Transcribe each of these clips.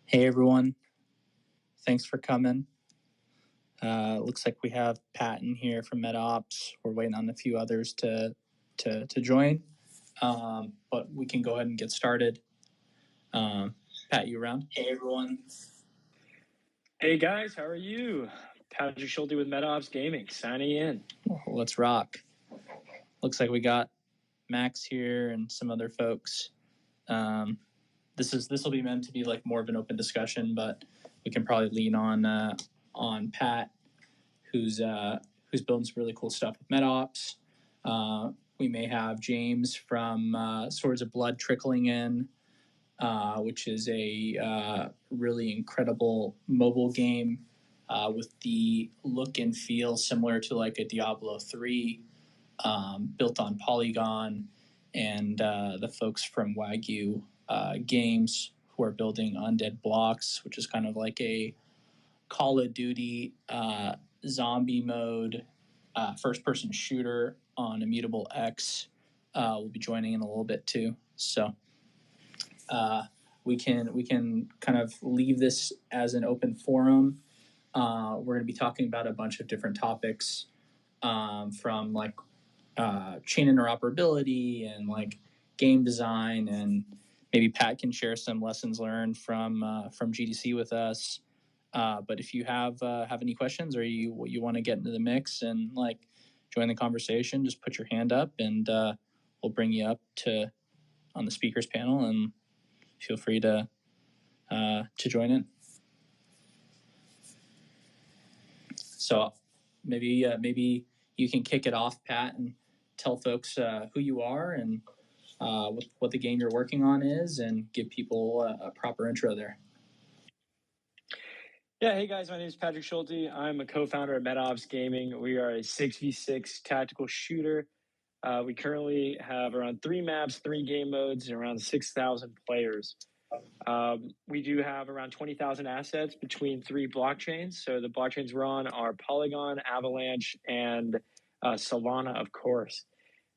Hey everyone, thanks for coming. Looks like we have Pat in here from MetaOps. We're waiting on a few others to join, but we can go ahead and get started. Pat, you around? Hey everyone. Hey guys, how are you? Patrick Schulte with MetaOps Gaming signing in. Let's rock. Looks like we got Max here and some other folks. This will be meant to be like more of an open discussion, but we can probably lean on Pat, who's building some really cool stuff with MetaOps. We may have James from Swords of Blood trickling in, which is a really incredible mobile game with the look and feel similar to like a Diablo 3, built on Polygon, and the folks from Wagyu Games who are building UndeadBlocks, which is kind of like a Call of Duty zombie mode first-person shooter on Immutable X. Will be joining in a little bit too. So we can kind of leave this as an open forum. We're going to be talking about a bunch of different topics, from like chain interoperability and like game design, and maybe Pat can share some lessons learned from GDC with us. But if you have any questions, or you want to get into the mix and like join the conversation, just put your hand up, and we'll bring you up to on the speakers panel, and feel free to join in. So maybe you can kick it off, Pat, and tell folks who you are and what the game you're working on is, and give people a proper intro there. Yeah, hey guys, my name is Patrick Schulte. I'm a co-founder of MetaOps Gaming. We are a 6v6 tactical shooter. We currently have around 3 maps, 3 game modes, and around 6,000 players. We do have around 20,000 assets between 3 blockchains. So the blockchains we're on are Polygon, Avalanche, and Solana, of course.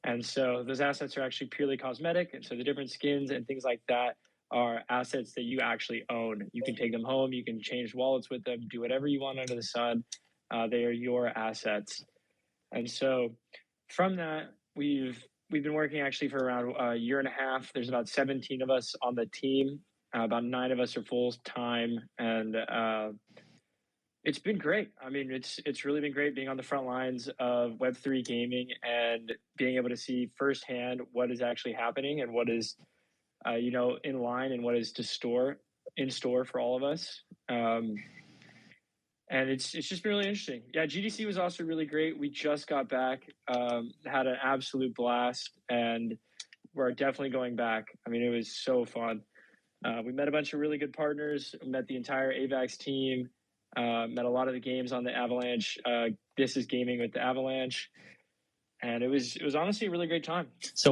And so those assets are actually purely cosmetic. And so the different skins and things like that are assets that you actually own. You can take them home. You can change wallets with them, do whatever you want under the sun. They are your assets. And so from that, we've been working actually for around a year and a half. There's about 17 of us on the team. About 9 of us are full time, and it's been great. I mean, it's really been great being on the front lines of Web3 gaming and being able to see firsthand what is actually happening and what is, in line, and what is in store for all of us. And it's just been really interesting. Yeah, GDC was also really great. We just got back, had an absolute blast, and we're definitely going back. I mean, it was so fun. We met a bunch of really good partners. We met the entire AVAX team. Met a lot of the games on the Avalanche. This is gaming with the Avalanche, and it was honestly a really great time. So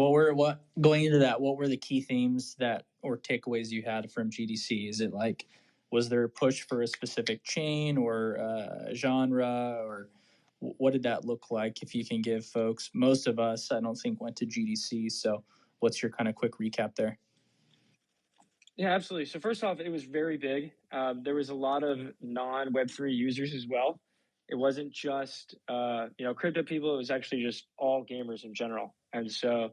going into that, what were the key themes or takeaways you had from GDC? Is it like, was there a push for a specific chain or genre, or what did that look like? If you can give folks, most of us, I don't think, went to GDC. So what's your kind of quick recap there? Yeah, absolutely. So first off, it was very big. There was a lot of non-Web3 users as well. It wasn't just crypto people. It was actually just all gamers in general. And so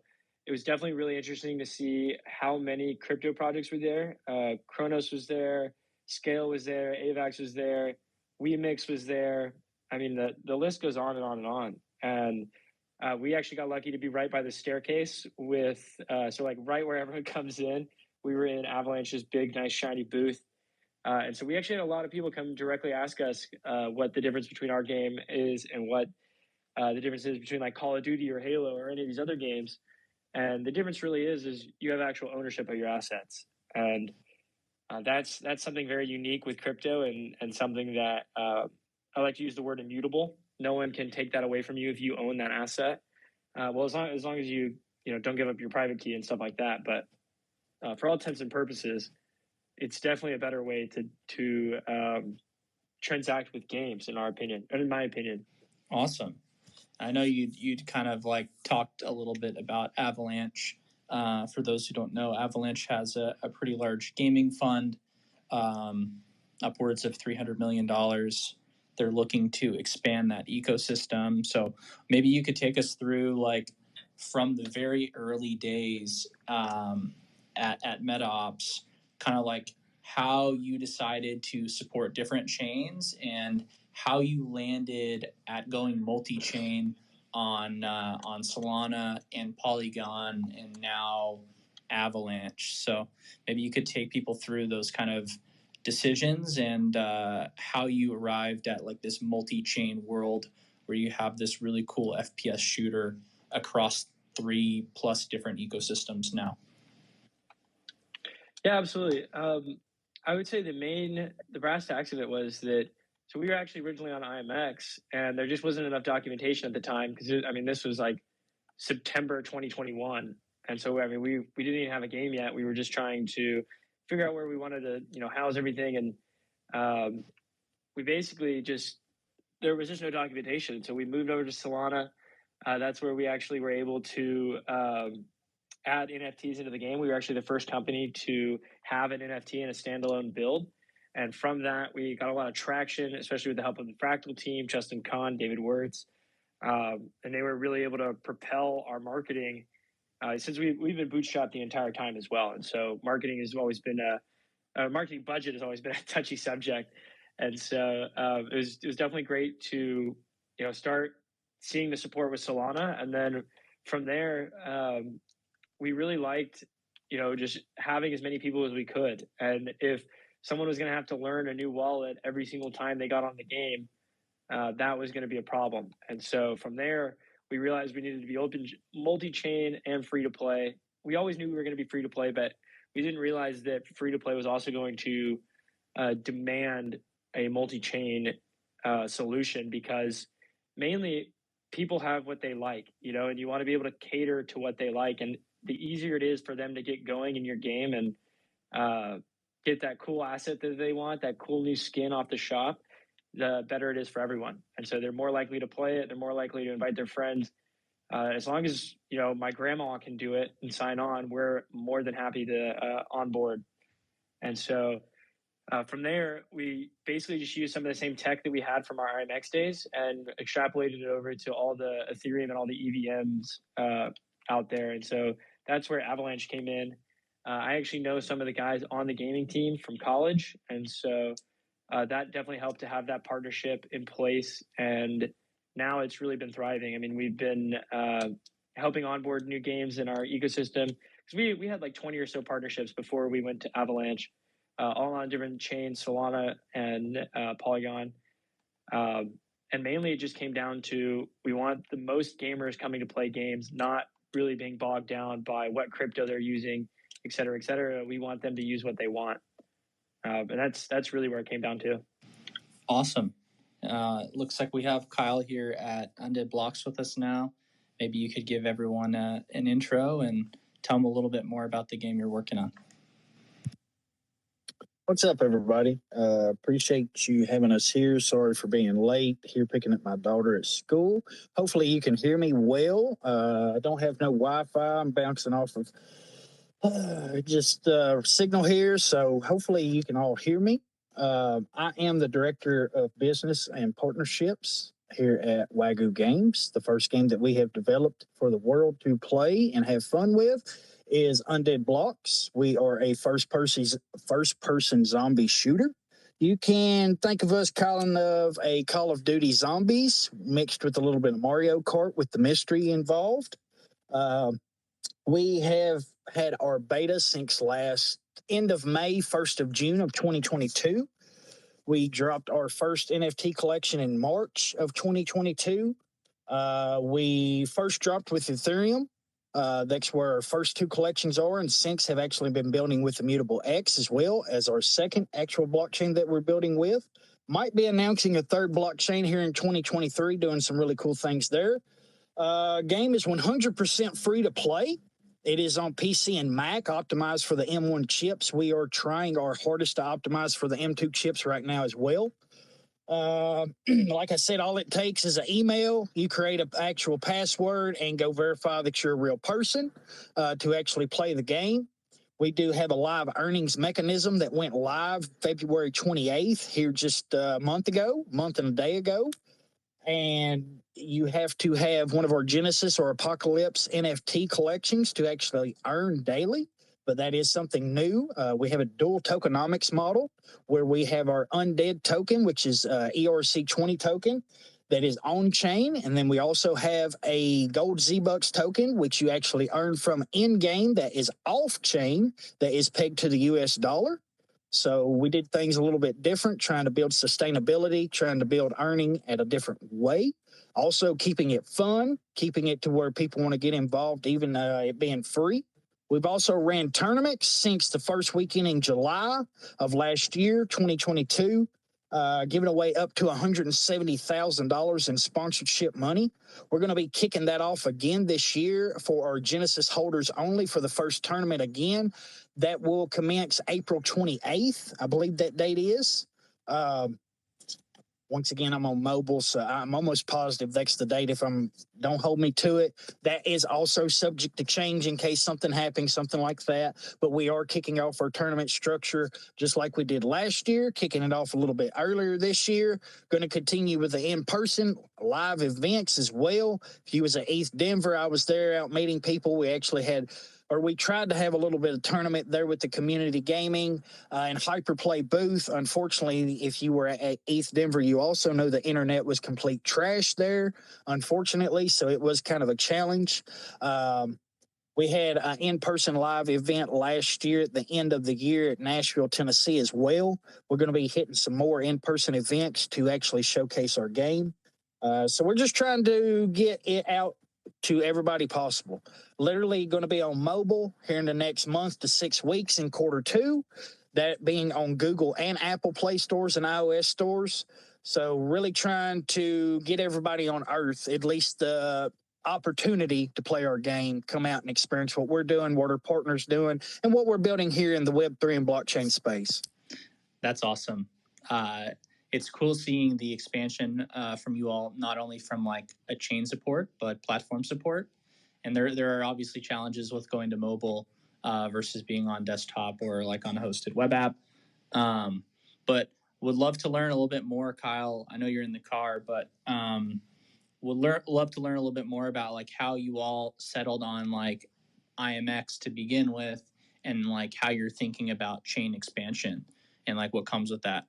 it was definitely really interesting to see how many crypto projects were there. Kronos was there, Scale was there, AVAX was there, WeMix was there. I mean, the list goes on and on and on. And we actually got lucky to be right by the staircase right where everyone comes in. We were in Avalanche's big, nice, shiny booth. And so we actually had a lot of people come directly ask us what the difference between our game is and what the difference is between like Call of Duty or Halo or any of these other games. And the difference really is you have actual ownership of your assets. And that's something very unique with crypto, and something that I like to use the word immutable. No one can take that away from you if you own that asset. Well, as long as you don't give up your private key and stuff like that. But for all intents and purposes, it's definitely a better way to transact with games, in my opinion. Awesome. I know you'd kind of like talked a little bit about Avalanche. For those who don't know, Avalanche has a pretty large gaming fund. upwards of $300 million. They're looking to expand that ecosystem. So maybe you could take us through, like, from the very early days at MetaOps, kind of like how you decided to support different chains and how you landed at going multi-chain on Solana and Polygon and now Avalanche. So maybe you could take people through those kind of decisions and how you arrived at like this multi-chain world where you have this really cool FPS shooter across 3+ different ecosystems now. Yeah, absolutely. I would say the brass tacks of it was that, so we were actually originally on IMX, and there just wasn't enough documentation at the time because this was like September 2021, and so we didn't even have a game yet. We were just trying to figure out where we wanted to house everything, and we basically there was just no documentation. So we moved over to Solana. That's where we actually were able to add NFTs into the game. We were actually the first company to have an NFT in a standalone build. And from that, we got a lot of traction, especially with the help of the Fractal team, Justin Kahn, David Wirtz. And they were really able to propel our marketing since we've been bootstrapped the entire time as well. And so marketing has always been marketing budget has always been a touchy subject. And so it was definitely great to start seeing the support with Solana. And then from there, we really liked just having as many people as we could. And if someone was going to have to learn a new wallet every single time they got on the game, that was going to be a problem. And so from there, we realized we needed to be open, multi-chain, and free to play. We always knew we were going to be free to play, but we didn't realize that free to play was also going to demand a multi-chain solution, because mainly people have what they like, and you want to be able to cater to what they like. And the easier it is for them to get going in your game and get that cool asset that they want, that cool new skin off the shop, the better it is for everyone. And so they're more likely to play it. They're more likely to invite their friends. As long as my grandma can do it and sign on, we're more than happy to onboard. And so from there, we basically just used some of the same tech that we had from our IMX days and extrapolated it over to all the Ethereum and all the EVMs out there. And so that's where Avalanche came in. I actually know some of the guys on the gaming team from college, and so that definitely helped to have that partnership in place. And now it's really been thriving. I mean, we've been helping onboard new games in our ecosystem, because we had like 20 or so partnerships before we went to Avalanche, all on different chains, Solana and Polygon. And mainly it just came down to, we want the most gamers coming to play games, not really being bogged down by what crypto they're using, et cetera, et cetera. We want them to use what they want. And that's really where it came down to. Awesome. Looks like we have Kyle here at UndeadBlocks with us now. Maybe you could give everyone an intro and tell them a little bit more about the game you're working on. What's up, everybody? Appreciate you having us here. Sorry for being late here picking up my daughter at school. Hopefully you can hear me well. I don't have no Wi-Fi. I'm bouncing off of just signal here, so hopefully you can all hear me. I am the Director of Business and Partnerships here at Wagyu Games. The first game that we have developed for the world to play and have fun with is UndeadBlocks. We are a first-person zombie shooter. You can think of us calling of a Call of Duty Zombies mixed with a little bit of Mario Kart with the mystery involved. We have had our beta since last end of May, 1st of June of 2022. We dropped our first NFT collection in March of 2022. We first dropped with Ethereum. That's where our first two collections are, and since have actually been building with Immutable X as well as our second actual blockchain that we're building with. Might be announcing a third blockchain here in 2023, doing some really cool things there. Game is 100% free to play. It is on PC and Mac, optimized for the M1 chips. We are trying our hardest to optimize for the M2 chips right now as well. Like I said, all it takes is an email. You create an actual password and go verify that you're a real person to actually play the game. We do have a live earnings mechanism that went live February 28th, here just a month and a day ago. And you have to have one of our Genesis or Apocalypse NFT collections to actually earn daily. But that is something new. We have a dual tokenomics model where we have our undead token, which is ERC20 token that is on chain. And then we also have a gold Z-Bucks token, which you actually earn from in game that is off chain, that is pegged to the US dollar. So we did things a little bit different, trying to build sustainability, trying to build earning at a different way. Also keeping it fun, keeping it to where people want to get involved, even it being free. We've also ran tournaments since the first weekend in July of last year, 2022, giving away up to $170,000 in sponsorship money. We're going to be kicking that off again this year for our Genesis holders only for the first tournament again. That will commence April 28th. I believe that date is. Once again, I'm on mobile, so I'm almost positive that's the date. If don't hold me to it. That is also subject to change in case something happens, something like that. But we are kicking off our tournament structure just like we did last year, kicking it off a little bit earlier this year. Going to continue with the in-person live events as well. If you was at East Denver, I was there out meeting people. We actually had, or we tried to have a little bit of tournament there with the community gaming and Hyperplay booth. Unfortunately, if you were at East Denver, you also know the internet was complete trash there, unfortunately. So it was kind of a challenge. We had an in-person live event last year at the end of the year at Nashville, Tennessee as well. We're going to be hitting some more in-person events to actually showcase our game. So we're just trying to get it out to everybody possible. Literally going to be on mobile here in the next month to 6 weeks in Q2, that being on Google and Apple Play stores and iOS stores. So really trying to get everybody on Earth at least the opportunity to play our game, come out and experience what we're doing, what our partners doing, and what we're building here in the Web3 and blockchain space. That's awesome. It's cool seeing the expansion from you all, not only from like a chain support, but platform support. And there are obviously challenges with going to mobile versus being on desktop or like on a hosted web app. But would love to learn a little bit more, Kyle. I know you're in the car, but love to learn a little bit more about like how you all settled on like IMX to begin with, and like how you're thinking about chain expansion and like what comes with that.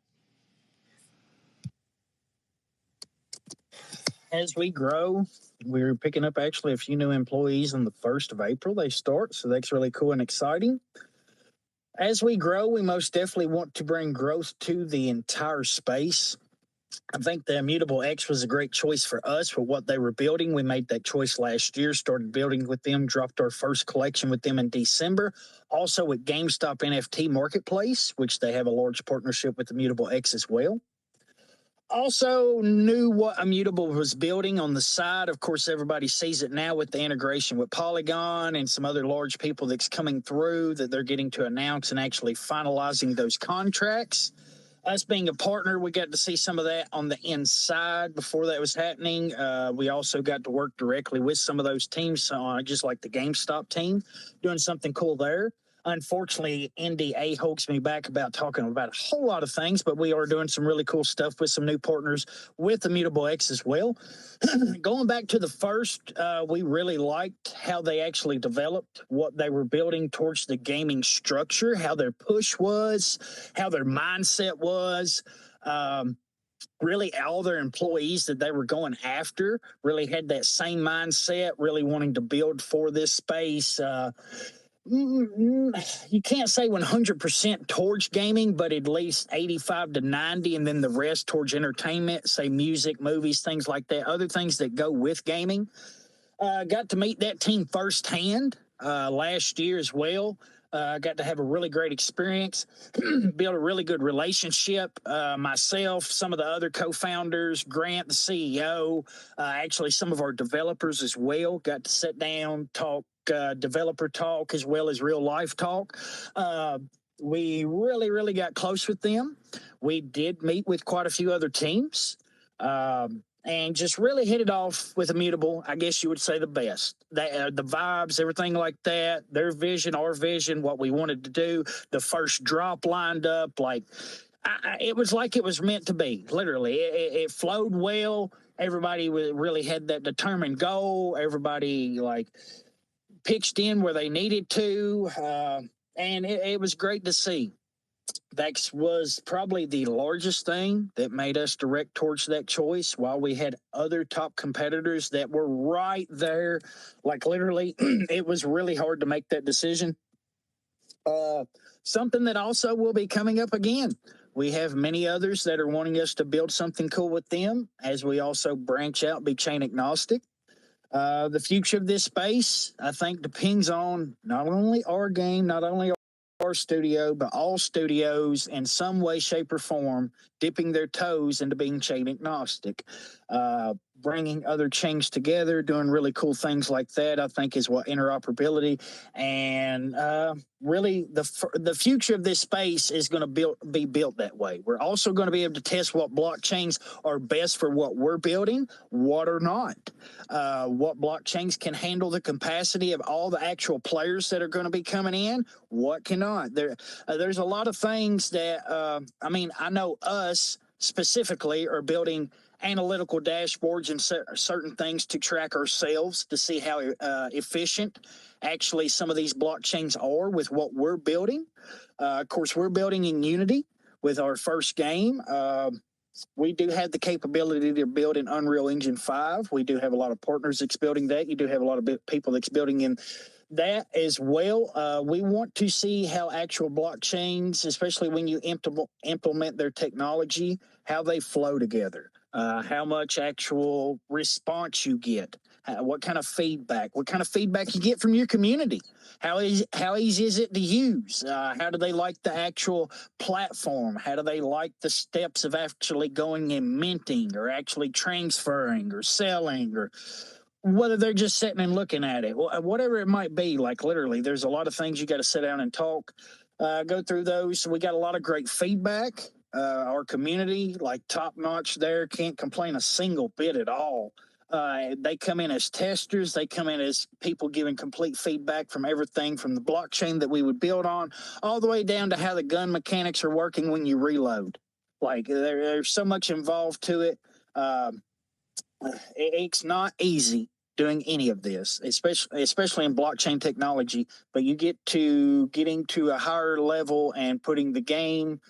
As we grow, we're picking up actually a few new employees on the 1st of April. They start, so that's really cool and exciting. As we grow, we most definitely want to bring growth to the entire space. I think the Immutable X was a great choice for us for what they were building. We made that choice last year, started building with them, dropped our first collection with them in December. Also with GameStop NFT Marketplace, which they have a large partnership with Immutable X as well. Also knew what Immutable was building on the side. Of course, everybody sees it now with the integration with Polygon and some other large people that's coming through that they're getting to announce and actually finalizing those contracts. Us being a partner, we got to see some of that on the inside before that was happening. We also got to work directly with some of those teams, just like the GameStop team, doing something cool there. Unfortunately, NDA holds me back about talking about a whole lot of things, but we are doing some really cool stuff with some new partners with Immutable X as well. Going back to the first, we really liked how they actually developed what they were building towards the gaming structure, how their push was, how their mindset was. Really all their employees that they were going after really had that same mindset, really wanting to build for this space. You can't say 100% towards gaming, but at least 85 to 90, and then the rest towards entertainment, say music, movies, things like that, other things that go with gaming. Got to meet that team firsthand last year as well. Got to have a really great experience, built a really good relationship. Myself, some of the other co-founders, Grant, the CEO, actually some of our developers as well, got to sit down, talk, developer talk as well as real life talk. We really got close with them. We did meet with quite a few other teams. and just really hit it off with Immutable. I guess you would say the best. The vibes, everything like that, their vision, our vision, what we wanted to do. The first drop lined up, like it was like it was meant to be. Literally, it flowed well. Everybody really had that determined goal. Everybody like pitched in where they needed to, and it was great to see. That was probably the largest thing that made us direct towards that choice, while we had other top competitors that were right there. Like literally, it was really hard to make that decision. Something that also will be coming up again. We have many others that are wanting us to build something cool with them as we also branch out, be chain agnostic. The future of this space, I think, depends on not only our game, not only our studio, but all studios in some way, shape, or form dipping their toes into being chain agnostic. Bringing other chains together, doing really cool things like that, I think is what interoperability and really the future of this space is going to be built that way. We're also going to be able to test what blockchains are best for what we're building, what are not. What blockchains can handle the capacity of all the actual players that are going to be coming in, what cannot. There's a lot of things that, I know us specifically are building analytical dashboards and certain things to track ourselves to see how efficient actually some of these blockchains are with what we're building. Of course, we're building in Unity with our first game. We do have the capability to build in Unreal Engine 5. We do have a lot of partners that's building that. You do have a lot of people that's building in that as well. We want to see how actual blockchains, especially when you implement their technology, how they flow together, how much actual response you get, what kind of feedback you get from your community. How easy is it to use? How do they like the actual platform? How do they like the steps of actually going and minting or actually transferring or selling, or whether they're just sitting and looking at it, whatever it might be. Like literally, there's a lot of things you got to sit down and talk, go through those. So we got a lot of great feedback. Our community, like top notch there, can't complain a single bit at all. They come in as testers. They come in as people giving complete feedback from everything from the blockchain that we would build on, all the way down to how the gun mechanics are working when you reload. Like there's so much involved to it. It's not easy doing any of this, especially in blockchain technology. But you getting to a higher level and putting the game,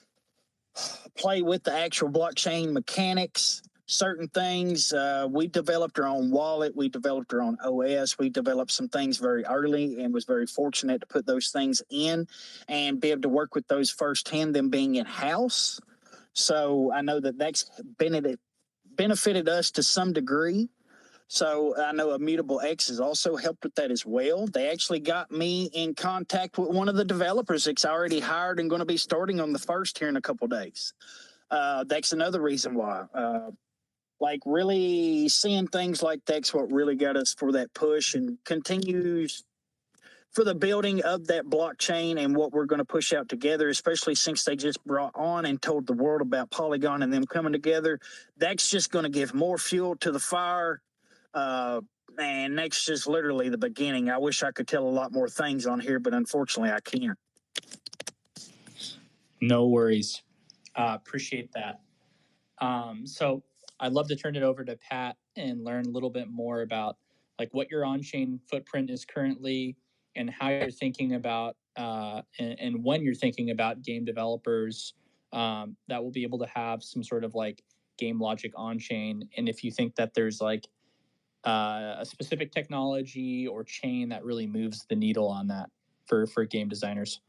play with the actual blockchain mechanics, certain things. We developed our own wallet. We developed our own OS. We developed some things very early and was very fortunate to put those things in and be able to work with those firsthand, them being in-house. So I know that's benefited us to some degree. So I know Immutable X has also helped with that as well. They actually got me in contact with one of the developers that's already hired and going to be starting on the 1st here in a couple of days. That's another reason why. Like really seeing things like that's what really got us for that push and continues for the building of that blockchain and what we're going to push out together, especially since they just brought on and told the world about Polygon and them coming together. That's just going to give more fuel to the fire. And that's just literally the beginning. I wish I could tell a lot more things on here, but unfortunately I can't. No worries. Appreciate that. So I'd love to turn it over to Pat and learn a little bit more about like what your on-chain footprint is currently and how you're thinking about and when you're thinking about game developers that will be able to have some sort of like game logic on-chain, and if you think that there's like a specific technology or chain that really moves the needle on that for game designers.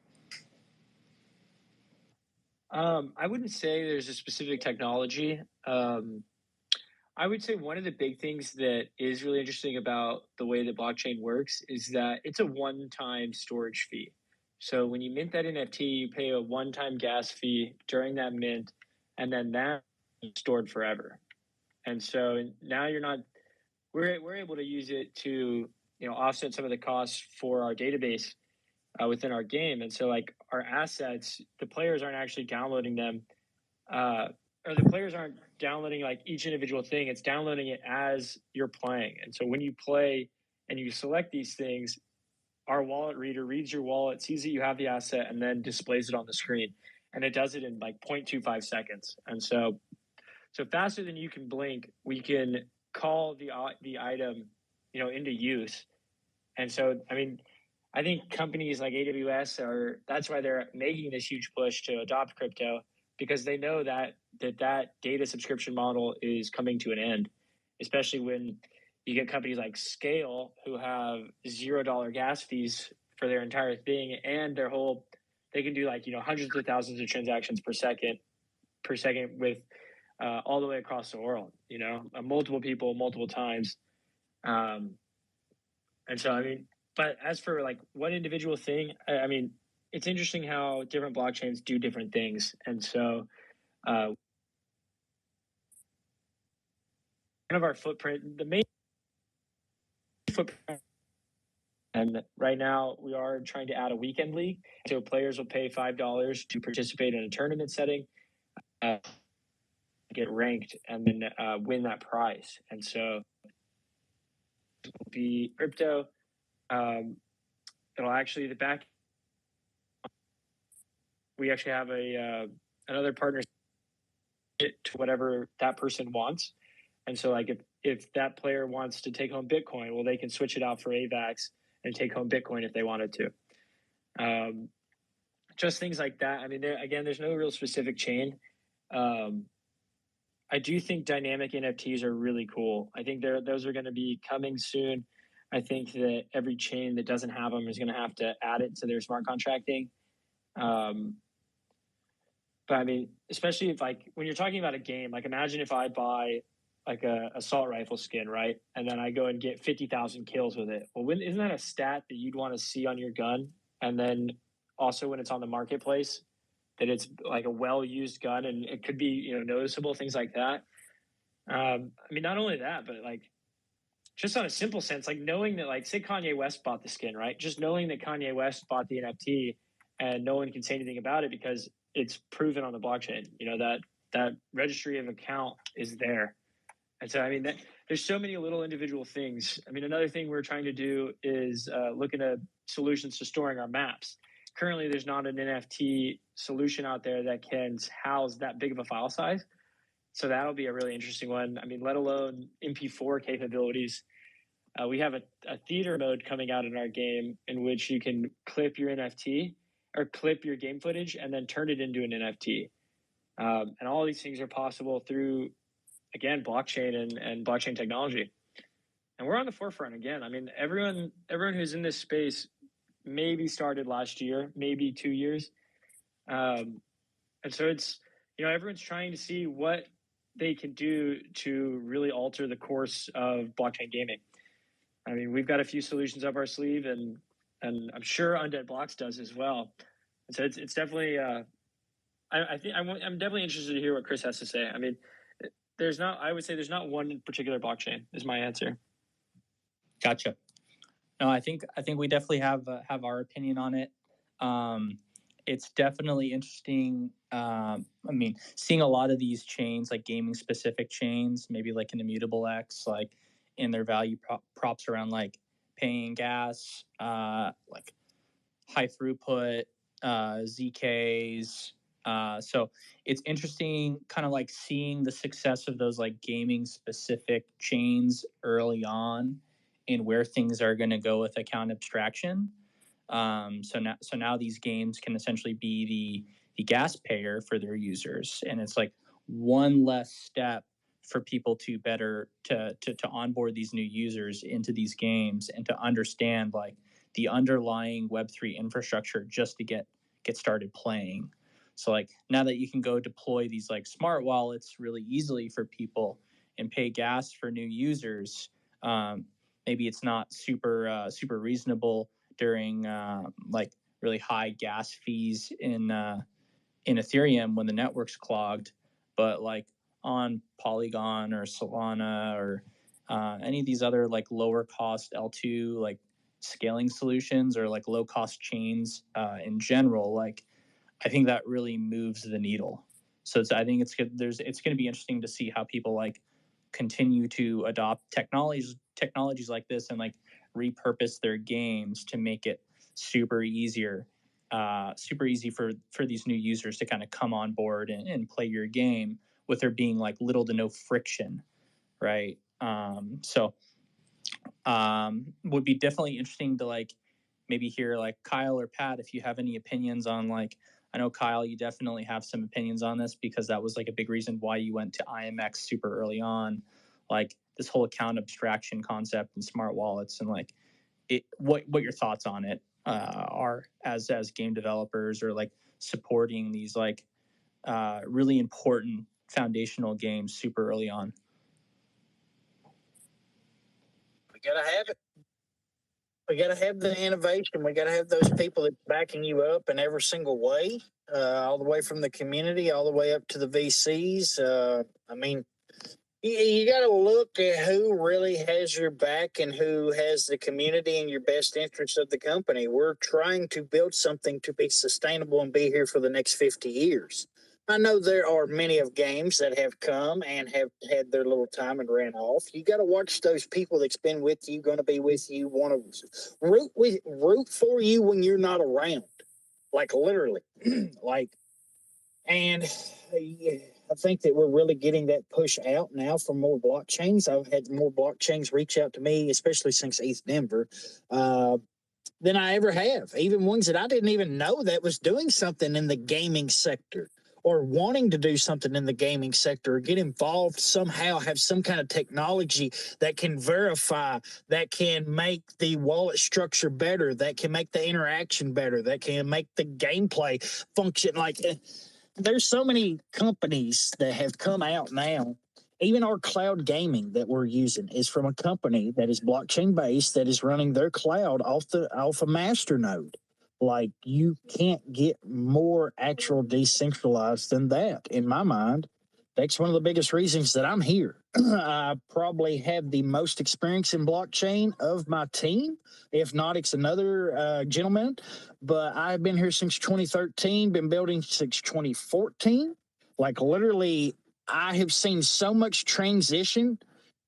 I wouldn't say there's a specific technology. I would say one of the big things that is really interesting about the way that blockchain works is that it's a one-time storage fee. So when you mint that NFT, you pay a one-time gas fee during that mint, and then that is stored forever. And so now we're able to use it to offset some of the costs for our database within our game. And so like our assets, the players aren't actually downloading them or the players aren't downloading like each individual thing. It's downloading it as you're playing. And so when you play and you select these things, our wallet reader reads your wallet, sees that you have the asset, and then displays it on the screen. And it does it in like 0.25 seconds. And so faster than you can blink, we can call the item, into use. And so, I mean, I think companies like AWS that's why they're making this huge push to adopt crypto, because they know that data subscription model is coming to an end, especially when you get companies like Scale who have $0 gas fees for their entire thing, and they can do like hundreds of thousands of transactions per second with all the way across the world, multiple people, multiple times. And so, I mean, but as for like one individual thing, I mean, it's interesting how different blockchains do different things. And so, kind of our footprint, the main footprint, and right now we are trying to add a weekend league. So players will pay $5 to participate in a tournament setting, get ranked, and then win that prize. And so it will be crypto. It'll actually we actually have another partner to whatever that person wants. And so like if that player wants to take home Bitcoin, well, they can switch it out for AVAX and take home Bitcoin if they wanted to. Just things like that. I mean, there's no real specific chain. I do think dynamic NFTs are really cool. I think those are going to be coming soon. I think that every chain that doesn't have them is going to have to add it to their smart contracting. But I mean, especially if like when you're talking about a game, like imagine if I buy like a assault rifle skin, right? And then I go and get 50,000 kills with it. Well, isn't that a stat that you'd want to see on your gun? And then also when it's on the marketplace, that it's like a well-used gun and it could be, noticeable, things like that. I mean, not only that, but like just on a simple sense, like knowing that, like, say Kanye West bought the skin, right? Just knowing that Kanye West bought the NFT and no one can say anything about it because it's proven on the blockchain, that registry of account is there. And so, I mean, there's so many little individual things. I mean, another thing we're trying to do is look into solutions to storing our maps. Currently, there's not an NFT solution out there that can house that big of a file size. So that'll be a really interesting one. I mean, let alone MP4 capabilities. We have a theater mode coming out in our game in which you can clip your NFT or clip your game footage and then turn it into an NFT. And all these things are possible through, again, blockchain and blockchain technology. And we're on the forefront again. I mean, everyone who's in this space maybe started last year, maybe 2 years. And so it's, everyone's trying to see what they can do to really alter the course of blockchain gaming. I mean, we've got a few solutions up our sleeve, and I'm sure UndeadBlocks does as well. And so it's definitely, I'm definitely interested to hear what Chris has to say. I mean, I would say there's not one particular blockchain is my answer. Gotcha. No, I think we definitely have our opinion on it. It's definitely interesting. I mean, seeing a lot of these chains, like gaming specific chains, maybe like an Immutable X, like in their value props around like paying gas, like high throughput, ZKs. So it's interesting kind of like seeing the success of those like gaming specific chains early on and where things are going to go with account abstraction. So now these games can essentially be the gas payer for their users, and it's like one less step for people to onboard these new users into these games and to understand like the underlying Web3 infrastructure just to get started playing. So like now that you can go deploy these like smart wallets really easily for people and pay gas for new users, maybe it's not super reasonable during like really high gas fees in Ethereum when the network's clogged, but like on Polygon or Solana or any of these other like lower cost L2 like scaling solutions or like low cost chains in general, like I think that really moves the needle. So I think it's good. It's going to be interesting to see how people like continue to adopt technologies like this and like repurpose their games to make it super easy for these new users to kind of come on board and play your game with there being like little to no friction, right? Would be definitely interesting to like maybe hear like Kyle or Pat if you have any opinions on like, I know Kyle, you definitely have some opinions on this because that was like a big reason why you went to IMX super early on, like this whole account abstraction concept and smart wallets and like what your thoughts on it are as game developers or like supporting these like really important foundational games super early on. We gotta have it. We gotta have the innovation. We gotta have those people that's backing you up in every single way, all the way from the community, all the way up to the VCs. I mean, you got to look at who really has your back and who has the community and your best interest of the company. We're trying to build something to be sustainable and be here for the next 50 years. I know there are many of games that have come and have had their little time and ran off. You got to watch those people that's been with you, going to be with you, want to root for you when you're not around, like literally, like, and. I think that we're really getting that push out now for more blockchains. I've had more blockchains reach out to me, especially since ETH Denver, than I ever have. Even ones that I didn't even know that was doing something in the gaming sector or wanting to do something in the gaming sector or get involved somehow, have some kind of technology that can verify, that can make the wallet structure better, that can make the interaction better, that can make the gameplay function like... There's so many companies that have come out now. Even our cloud gaming that we're using is from a company that is blockchain based that is running their cloud off a master node. Like you can't get more actual decentralized than that in my mind. That's one of the biggest reasons that I'm here. I probably have the most experience in blockchain of my team. If not, it's another gentleman. But I've been here since 2013, been building since 2014. Like literally, I have seen so much transition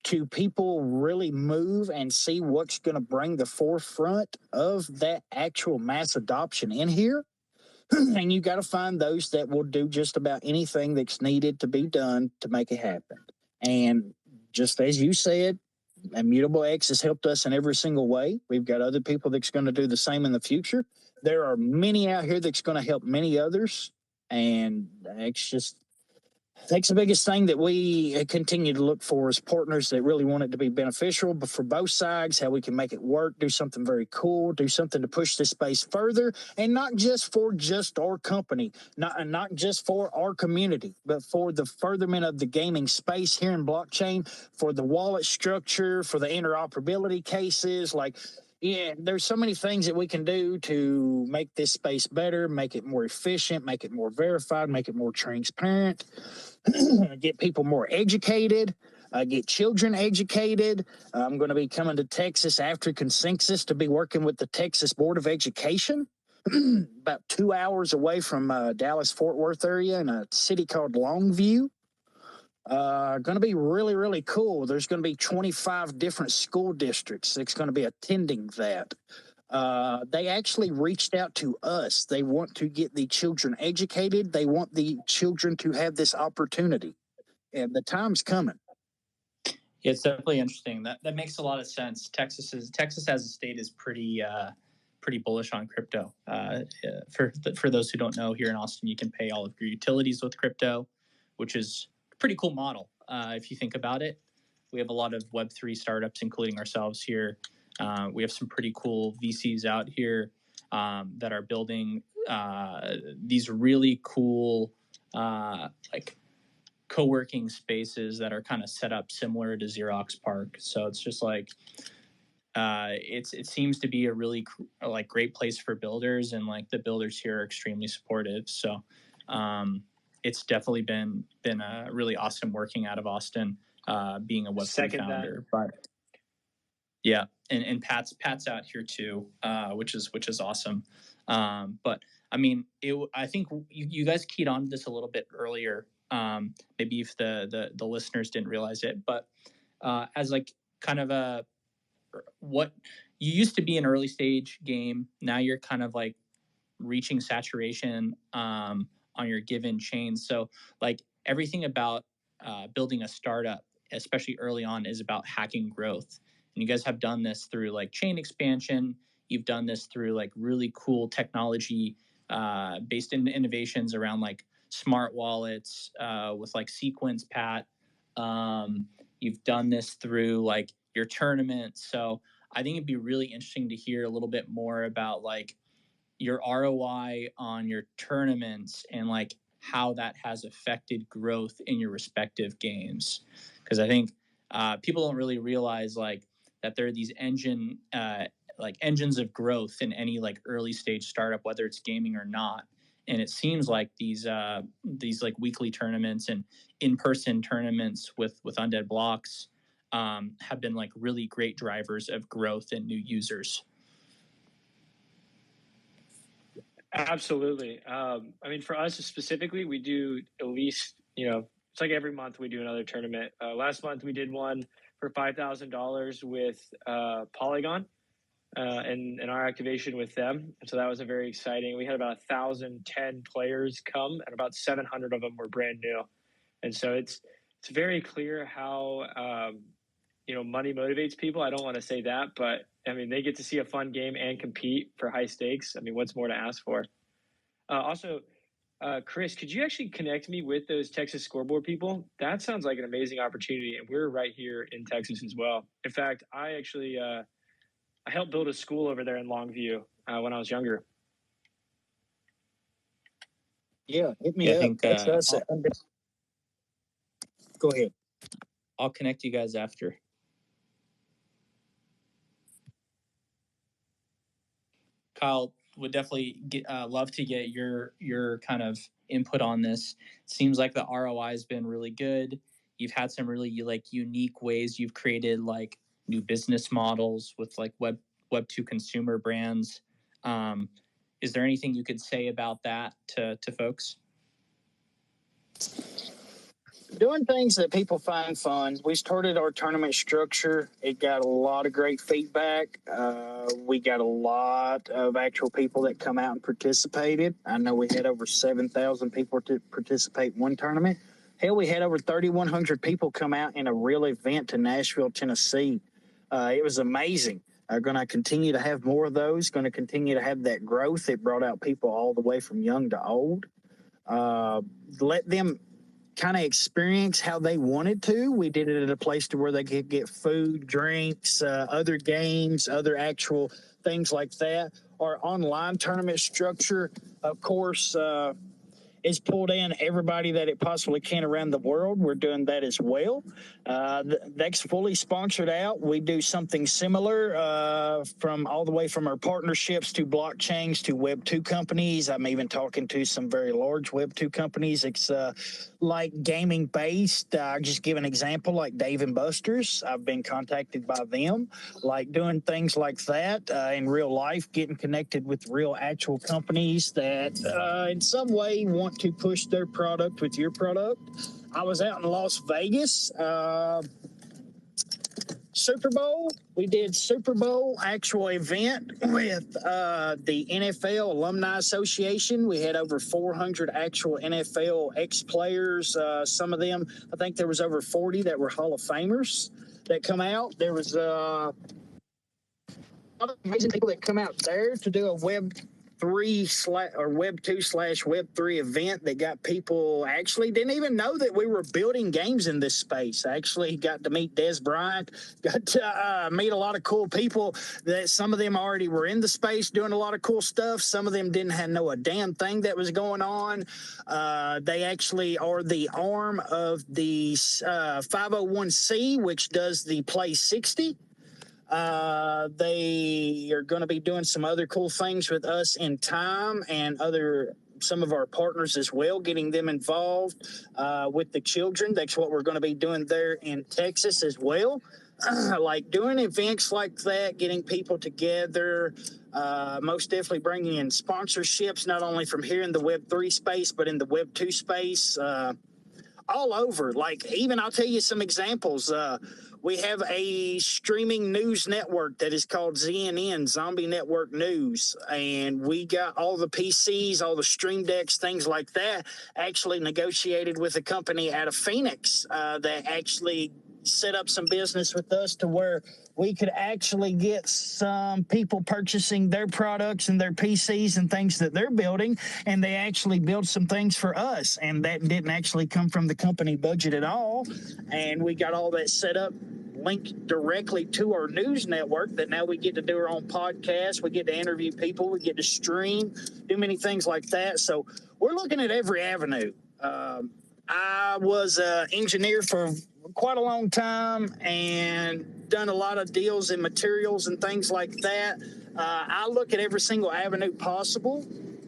to people really move and see what's going to bring the forefront of that actual mass adoption in here. And you got to find those that will do just about anything that's needed to be done to make it happen. And just as you said, Immutable X has helped us in every single way. We've got other people that's going to do the same in the future. There are many out here that's going to help many others. And that's the biggest thing that we continue to look for is partners that really want it to be beneficial, but for both sides, how we can make it work, do something very cool, do something to push this space further, and not just for just our company, not just for our community, but for the furtherment of the gaming space here in blockchain, for the wallet structure, for the interoperability cases, like... Yeah, there's so many things that we can do to make this space better, make it more efficient, make it more verified, make it more transparent, get people more educated, get children educated. I'm going to be coming to Texas after Consensus to be working with the Texas Board of Education, about 2 hours away from Dallas-Fort Worth area in a city called Longview. Going to be really, really cool. There's going to be 25 different school districts that's going to be attending that. They actually reached out to us. They want to get the children educated. They want the children to have this opportunity. And the time's coming. Yeah, it's definitely interesting. That makes a lot of sense. Texas as a state is pretty bullish on crypto. For those who don't know, here in Austin, you can pay all of your utilities with crypto, which is pretty cool model if you think about it. We have a lot of Web3 startups, including ourselves here. We have some pretty cool VCs out here that are building these really cool like co-working spaces that are kind of set up similar to Xerox Park. So it's just like it seems to be a really like great place for builders, and like the builders here are extremely supportive. So it's definitely been really awesome working out of Austin, being a Web3 founder. But yeah, and Pat's out here too, which is awesome. But I mean, I think you guys keyed on this a little bit earlier. Maybe if the listeners didn't realize it, but as like kind of a what you used to be an early stage game, now you're kind of like reaching saturation on your given chain. So like everything about building a startup, especially early on, is about hacking growth. And you guys have done this through like chain expansion. You've done this through like really cool technology based in innovations around like smart wallets with like Sequence, Pat. You've done this through like your tournaments. So I think it'd be really interesting to hear a little bit more about like your ROI on your tournaments and like how that has affected growth in your respective games. Because I think people don't really realize like that there are these engines of growth in any like early stage startup, whether it's gaming or not. And it seems like these like weekly tournaments and in-person tournaments with UndeadBlocks have been like really great drivers of growth and new users. Absolutely. I mean, for us specifically, we do at least, it's like every month we do another tournament. Last month we did one for $5,000 with Polygon and our activation with them. So that was a very exciting. We had about 1,010 players come, and about 700 of them were brand new. And so it's very clear how money motivates people. I don't want to say that, but I mean, they get to see a fun game and compete for high stakes. I mean, what's more to ask for? Also, Chris, could you actually connect me with those Texas scoreboard people? That sounds like an amazing opportunity, and we're right here in Texas as well. In fact, I actually I helped build a school over there in Longview when I was younger. Yeah, hit me up. I think, go ahead. I'll connect you guys after. Kyle, would definitely love to get your kind of input on this. It seems like the ROI has been really good. You've had some really like unique ways you've created like new business models with like Web 2 consumer brands. Is there anything you could say about that to folks? Doing things that people find fun. We started our tournament structure. It got a lot of great feedback. We got a lot of actual people that come out and participated. I know we had over 7,000 people to participate in one tournament. Hell, we had over 3,100 people come out in a real event to Nashville, Tennessee. It was amazing. Going to continue to have more of those. Going to continue to have that growth. It brought out people all the way from young to old. Let them kind of experience how they wanted to. We did it at a place to where they could get food, drinks, other games, other actual things like that. Our online tournament structure, of course, is pulled in everybody that it possibly can around the world. We're doing that as well. That's fully sponsored out. We do something similar from all the way from our partnerships to blockchains to Web 2 companies. I'm even talking to some very large Web 2 companies. It's like gaming based. I'll just give an example like Dave & Buster's. I've been contacted by them, like doing things like that in real life, getting connected with real actual companies that in some way want to push their product with your product. I was out in Las Vegas, Super Bowl. We did Super Bowl actual event with the NFL Alumni Association. We had over 400 actual NFL ex-players. Some of them, I think there was over 40 that were Hall of Famers that come out. There was a lot of amazing people that come out there to do a Web 2/Web 3 event that got people actually didn't even know that we were building games in this space. I actually got to meet Des Bryant, got to meet a lot of cool people that some of them already were in the space doing a lot of cool stuff. Some of them didn't know a damn thing that was going on. They actually are the arm of the 501c, which does the Play 60. They are going to be doing some other cool things with us in time and some of our partners as well, getting them involved with the children. That's what we're going to be doing there in Texas as well. Like doing events like that, getting people together, Most definitely bringing in sponsorships, not only from here in the Web3 space, but in the Web2 space, all over. Like, even I'll tell you some examples. We have a streaming news network that is called ZNN, Zombie Network News, and we got all the PCs, all the stream decks, things like that, actually negotiated with a company out of Phoenix that actually set up some business with us to where we could actually get some people purchasing their products and their PCs and things that they're building, and they actually built some things for us, and that didn't actually come from the company budget at all, and we got all that set up linked directly to our news network that now we get to do our own podcast, we get to interview people, we get to stream, do many things like that. So we're looking at every avenue. I was an engineer for quite a long time and done a lot of deals in materials and things like that. I look at every single avenue possible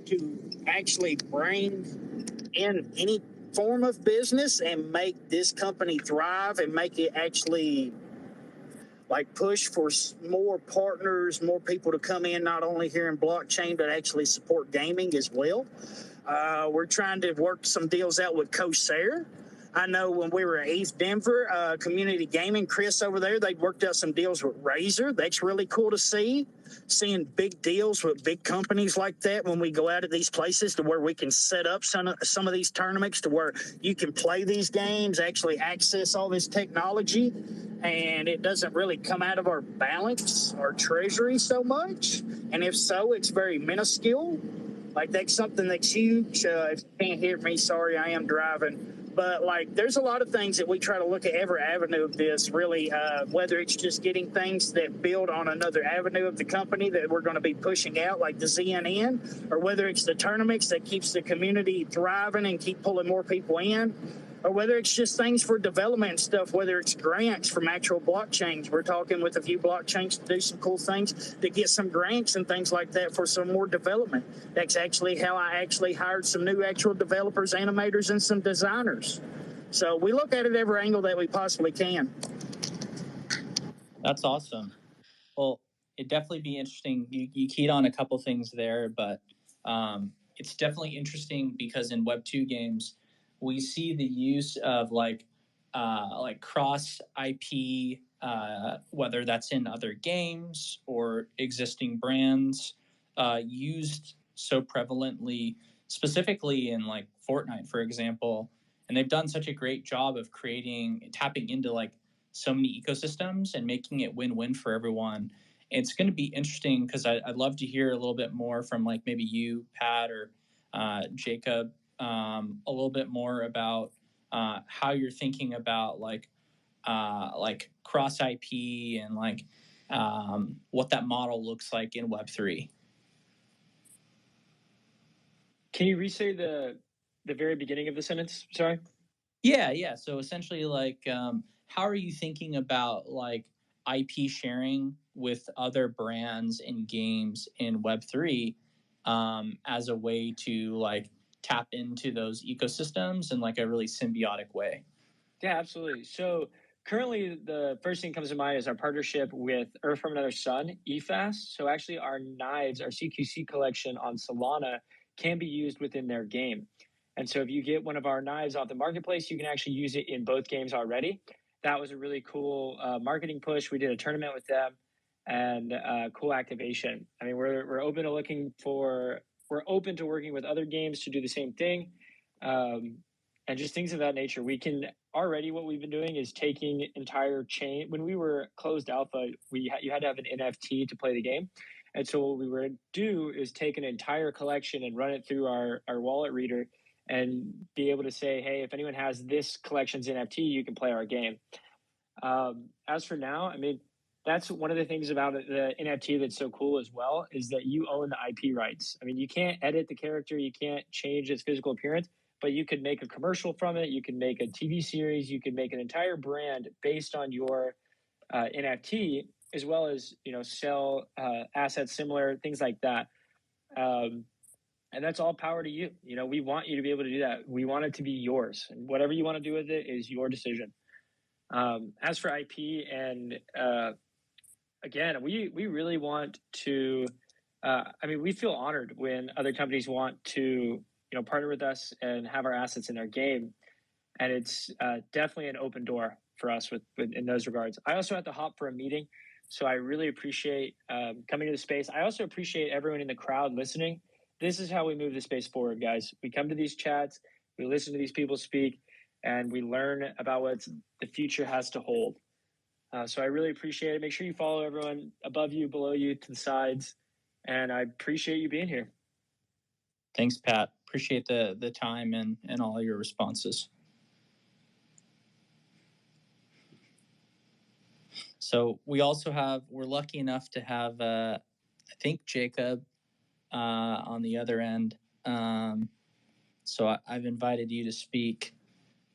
to actually bring in any form of business and make this company thrive and make it actually like push for more partners, more people to come in, not only here in blockchain, but actually support gaming as well. We're trying to work some deals out with Corsair. I know when we were at East Denver, Community Gaming, Chris over there, they'd worked out some deals with Razer. That's really cool to see. Seeing big deals with big companies like that when we go out at these places to where we can set up some of these tournaments to where you can play these games, actually access all this technology, and it doesn't really come out of our balance, our treasury so much. And if so, it's very minuscule. Like, that's something that's huge. If you can't hear me, sorry, I am driving. But, like, there's a lot of things that we try to look at every avenue of this, really, whether it's just getting things that build on another avenue of the company that we're going to be pushing out, like the ZNN, or whether it's the tournaments that keeps the community thriving and keep pulling more people in, or whether it's just things for development stuff, whether it's grants from actual blockchains. We're talking with a few blockchains to do some cool things to get some grants and things like that for some more development. That's actually how I actually hired some new actual developers, animators, and some designers. So we look at it every angle that we possibly can. That's awesome. Well, it'd definitely be interesting. You keyed on a couple things there, but it's definitely interesting because in Web2 games, we see the use of like cross IP, whether that's in other games or existing brands, used so prevalently, specifically in like Fortnite, for example. And they've done such a great job of tapping into like so many ecosystems and making it win-win for everyone. It's going to be interesting because I'd love to hear a little bit more from like maybe you, Pat, or Jacob, a little bit more about how you're thinking about like cross IP and like what that model looks like in Web3. Can you re-say the very beginning of the sentence? Sorry. Yeah. So essentially, like, how are you thinking about like IP sharing with other brands and games in Web3 as a way to like tap into those ecosystems in like a really symbiotic way? Yeah, absolutely. So currently, the first thing that comes to mind is our partnership with Earth from Another Sun, EFAS. So actually, our knives, our CQC collection on Solana can be used within their game. And so if you get one of our knives off the marketplace, you can actually use it in both games already. That was a really cool marketing push. We did a tournament with them and cool activation. I mean, we're open to working with other games to do the same thing. And just things of that nature. We can already, what we've been doing is taking entire chain. When we were closed alpha, you had to have an NFT to play the game. And so what we would do is take an entire collection and run it through our wallet reader and be able to say, hey, if anyone has this collection's NFT, you can play our game. As for now, I mean, that's one of the things about the NFT that's so cool as well, is that you own the IP rights. I mean, you can't edit the character, you can't change its physical appearance, but you could make a commercial from it, you can make a TV series, you can make an entire brand based on your NFT, as well as, you know, sell assets similar, things like that. And that's all power to you. You know, we want you to be able to do that. We want it to be yours. And whatever you want to do with it is your decision. As for IP, and again, we really want to I mean, we feel honored when other companies want to partner with us and have our assets in their game, and it's definitely an open door for us with in those regards. I also had to hop for a meeting, so I really appreciate coming to the space. I also appreciate everyone in the crowd listening. This is how we move the space forward, guys. We come to these chats, we listen to these people speak, and we learn about what the future has to hold. So I really appreciate it. Make sure you follow everyone above you, below you, to the sides, and I appreciate you being here. Thanks, Pat. Appreciate the time and all your responses. So we're lucky enough to have, I think, Jacob on the other end. So I've invited you to speak.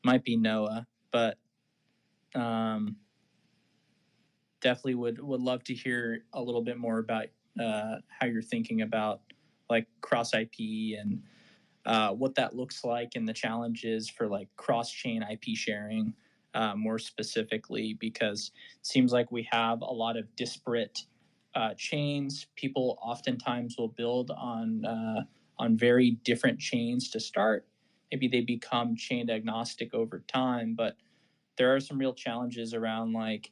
Might be Noah, but definitely would love to hear a little bit more about how you're thinking about like cross IP and what that looks like and the challenges for like cross-chain IP sharing more specifically, because it seems like we have a lot of disparate chains. People oftentimes will build on very different chains to start. Maybe they become chain agnostic over time, but there are some real challenges around like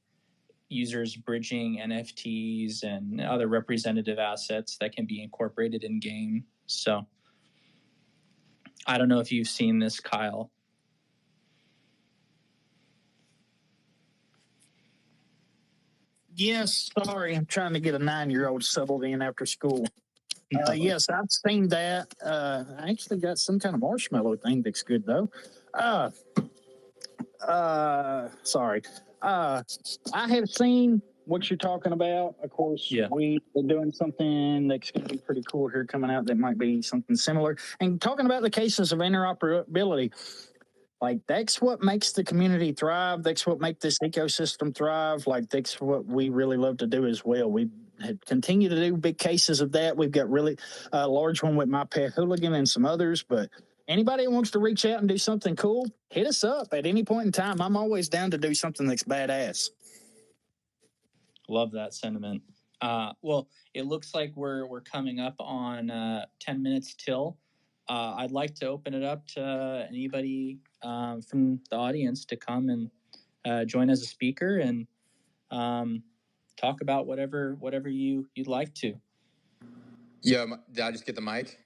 users bridging NFTs and other representative assets that can be incorporated in game. So I don't know if you've seen this, Kyle. Yes, sorry, I'm trying to get a 9-year-old settled in after school. Yes, I've seen that. I actually got some kind of marshmallow thing that's good though. Sorry. I have seen what you're talking about. Of course, Yeah. we are doing something that's going to be pretty cool here coming out that might be something similar. And talking about the cases of interoperability, like that's what makes the community thrive. That's what makes this ecosystem thrive. Like that's what we really love to do as well. We continue to do big cases of that. We've got really large one with My Pet Hooligan and some others, but anybody that wants to reach out and do something cool, hit us up at any point in time. I'm always down to do something that's badass. Love that sentiment. Well, it looks like we're coming up on 10 minutes till. I'd like to open it up to anybody from the audience to come and join as a speaker and talk about whatever you'd like to. Yeah, did I just get the mic?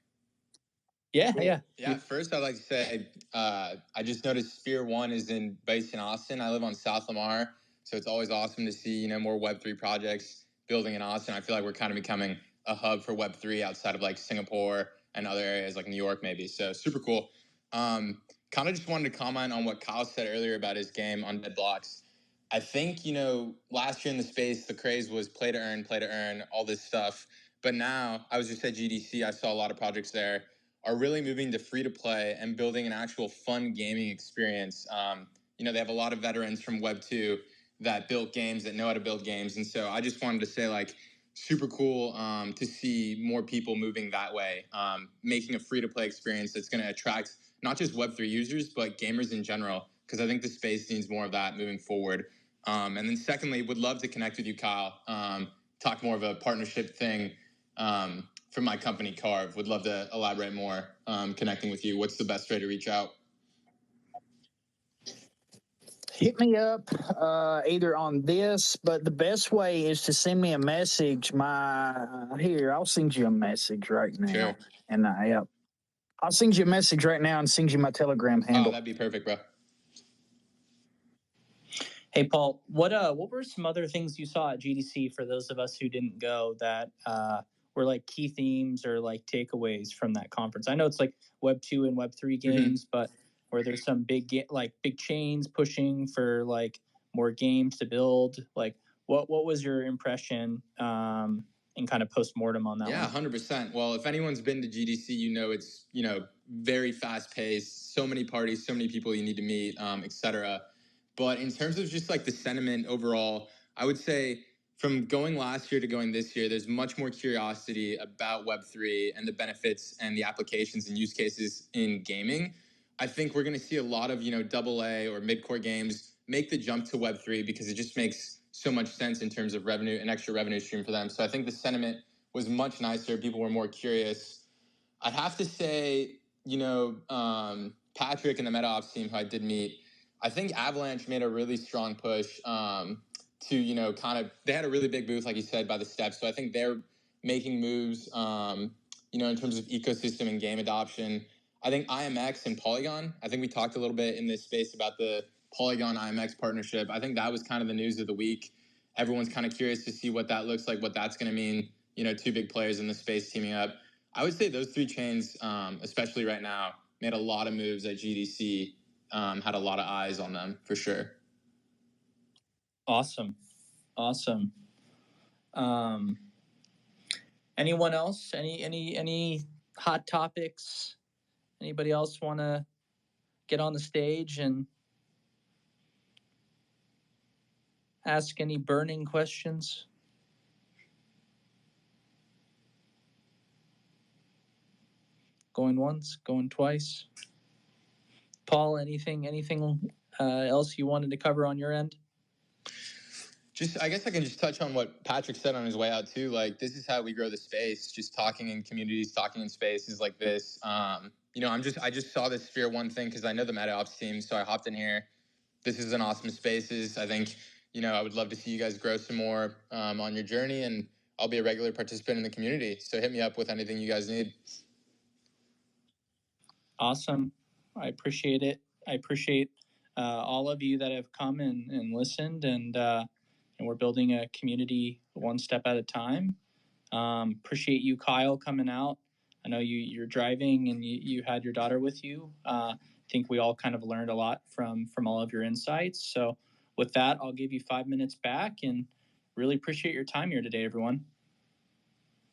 Yeah, Cool. yeah. Yeah, first I'd like to say I just noticed Sphere 1 is based in Austin. I live on South Lamar, so it's always awesome to see more Web3 projects building in Austin. I feel like we're kind of becoming a hub for Web3 outside of like Singapore and other areas like New York maybe. So super cool. Kind of just wanted to comment on what Kyle said earlier about his game UndeadBlocks. I think, last year in the space, the craze was play to earn, all this stuff. But now, I was just at GDC, I saw a lot of projects there are really moving to free to play and building an actual fun gaming experience. They have a lot of veterans from Web 2 that built games, that know how to build games. And so I just wanted to say, like, super cool to see more people moving that way, making a free to play experience that's going to attract not just Web3 users, but gamers in general, because I think the space needs more of that moving forward. And then secondly, would love to connect with you, Kyle, talk more of a partnership thing. From my company, Carve. Would love to elaborate more connecting with you. What's the best way to reach out? Hit me up either on this, but the best way is to send me a message. I'll send you a message right now. Sure. And I'll send you a message right now and send you my Telegram handle. Oh, that'd be perfect, bro. Hey, Paul, what were some other things you saw at GDC for those of us who didn't go that were like key themes or like takeaways from that conference? I know it's like Web 2 and Web 3 games, but were there some big chains pushing for like more games to build? Like what was your impression and kind of postmortem on that? Yeah, one? 100%. Well, if anyone's been to GDC, it's very fast paced, so many parties, so many people you need to meet, etc. But in terms of just like the sentiment overall, I would say from going last year to going this year, there's much more curiosity about Web3 and the benefits and the applications and use cases in gaming. I think we're going to see a lot of, AA or mid-core games make the jump to Web3 because it just makes so much sense in terms of revenue, an extra revenue stream for them. So I think the sentiment was much nicer. People were more curious. I'd have to say, Patrick and the MetaOps team, who I did meet, I think Avalanche made a really strong push to, they had a really big booth, like you said, by the steps. So I think they're making moves, in terms of ecosystem and game adoption. I think IMX and Polygon, I think we talked a little bit in this space about the Polygon IMX partnership. I think that was kind of the news of the week. Everyone's kind of curious to see what that looks like, what that's going to mean, two big players in the space teaming up. I would say those three chains, especially right now, made a lot of moves at GDC, had a lot of eyes on them for sure. Awesome. Anyone else? Any hot topics? Anybody else want to get on the stage and ask any burning questions? Going once, going twice. Paul, anything else you wanted to cover on your end? I guess I can just touch on what Patrick said on his way out too. Like, this is how we grow the space, just talking in communities, talking in spaces like this. I just saw this Sphere 1 thing because I know the MetaOps team, so I hopped in here. This is an awesome spaces. I think, I would love to see you guys grow some more on your journey, and I'll be a regular participant in the community. So hit me up with anything you guys need. Awesome. I appreciate it. I appreciate all of you that have come and listened, and we're building a community one step at a time. Appreciate you, Kyle, coming out. I know you're driving and you had your daughter with you. I think we all kind of learned a lot from all of your insights. So with that, I'll give you 5 minutes back, and really appreciate your time here today, everyone.